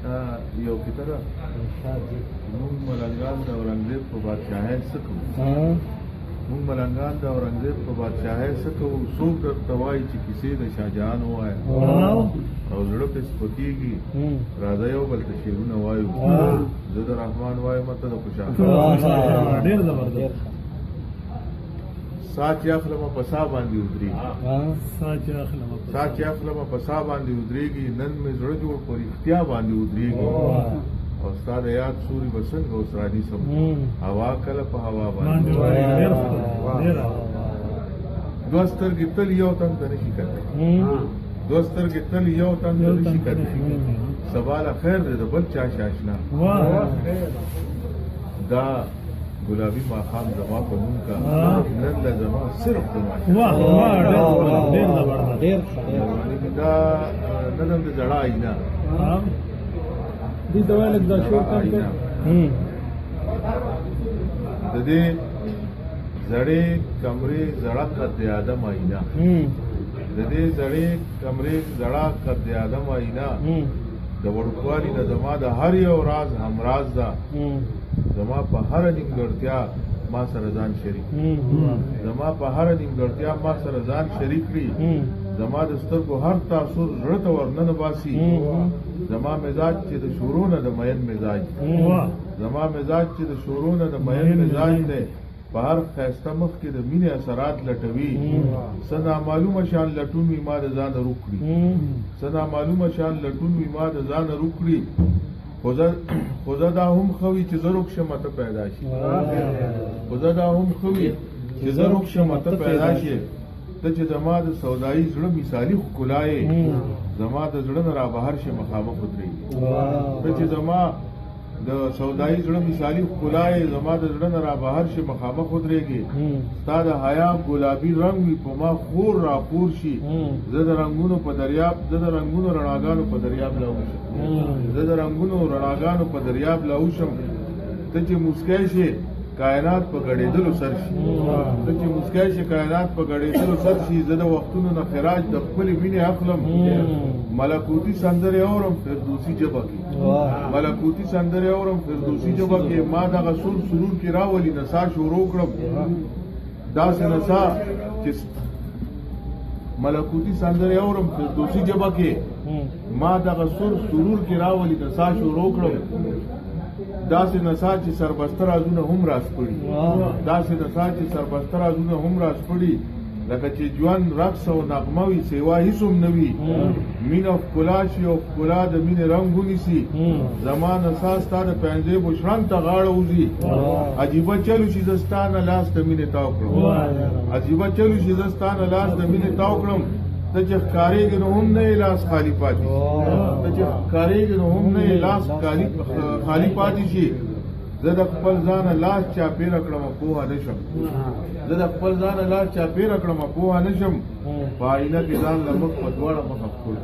یو کتره مونږ ملنګان د اورنګزیب په بادشاهۍ څه کوو مونږ ملنګان د اورنګزیب په بادشاهۍ څه کوو څوک درته وایي چې کیسې د شاهجهان ووایه او زړه پې سپکېږي راځه یو بل ته شعرونه وایو زه د رحمان وایم ته د خوشحال ډېر زبردست سا چې اخلمه په سا باندې ودرېږي سا چې اخلمه په سا باندې ودرېږي نن مې زړه جوړ په رښتیا باندې ودرېږي او ستا د یاد سوري به څنګه اوس رانیسم هوا کله په هوا باندې دوه سترګې تل یو تن ته نشي کتلی دوه سترګې تل یو تن ته نشي کتلی سبا له خیر دی د بل چا شاشنا دا گلابی ماښام زما په نوم کا نن له زما صرف دا نظم د زړه آئینه دې ته وایي لږ دا شور کم کړه د دې زړې کمرې زړه قد آدم آئینه د دې زړې کمرې زړه قد آدم آئینه د وړوکوالي نه زما د هر یو راز همراز ده زما په هر نیمګړتیا ما سره ځان شریک زما په هر نیمګړتیا ما سره ځان شریک کړي زما د سترګو هر تاثر زړه ته ورننه باسي زما مزاج چې د شورو نه د مین مزاج زما مزاج چې د شورو نه د مین مزاج دی په هر ښایسته مخ کې د مینې اثرات لټوي څه نامعلومه شان لټون وي ما د ځانه روک کړي څه نامعلومه شان لټون وي ما د ځانه روک کړي خو زه دا هم ښه وي چې زه روک شم ته پیدا شي خو زه دا هم ښه وي چې زه روک شم ته پیدا شي ته چې زما د سودایي زړه مثالي ښکلا یې زما د زړه نه رابهر شي مخامخ ودرېږي ته چې زما د سودایي زړه مثالي ښکلا یې زما د زړه نه رابهر شي مخامخ ودرېږي ستا د حیا ګلابي رنګ وي په ما خور راخور شي زه د رنګونو په دریاب زه د رنګونو رڼاګانو په دریاب لاوشم زه د رنګونو رڼاګانو په دریاب لاوشم ته چې موسکی شي کائنات په غړېدلو سر شي ته چې موسکی شي کائنات په غړېدلو سر شي زه د وختونو نه خراج د خپلې مینې اخلم ملکوتی سندرې اورم فردوسي ژبه کې ملکوتی سندرې اورم فردوسي ژبه کې ما دغه سرور کې راولي نڅا شروع کړم داسې نڅا چې ملکوتی سندرې اورم فردوسي ژبه کې ما دغه سرور کې راولي نڅا شروع کړم داسې نڅا چې سربسته رازونه هم راسپړي داسې نڅا چې سربسته رازونه هم راسپړي لکه چې ژوند رقص او نغمه وي سیوا هیڅ هم نه وي مینه ښکلا شي او ښکلا د مینې رنګ ونیسي زما نڅا ستا د پنجیبو شرنګ ته غاړه وځي عجیبه چلو چې زه ستا نه لاس د مینې تاو کړم عجیبه چلو چې زه ستا نه لاس د مینې تاو کړم ته چې ښکارېږي نو هم نه یې لاس خالي پاتې شي ته چې ښکارېږي نو هم نه یې لاس خالي پاتې شي زه د خپل ځانه لاس چاپېره کړم پوهه نه شم زه د خپل ځانه لاس چاپېره کړم پوهه نه شم په آینه کې ځان له مخ په دواړه مخه ښکل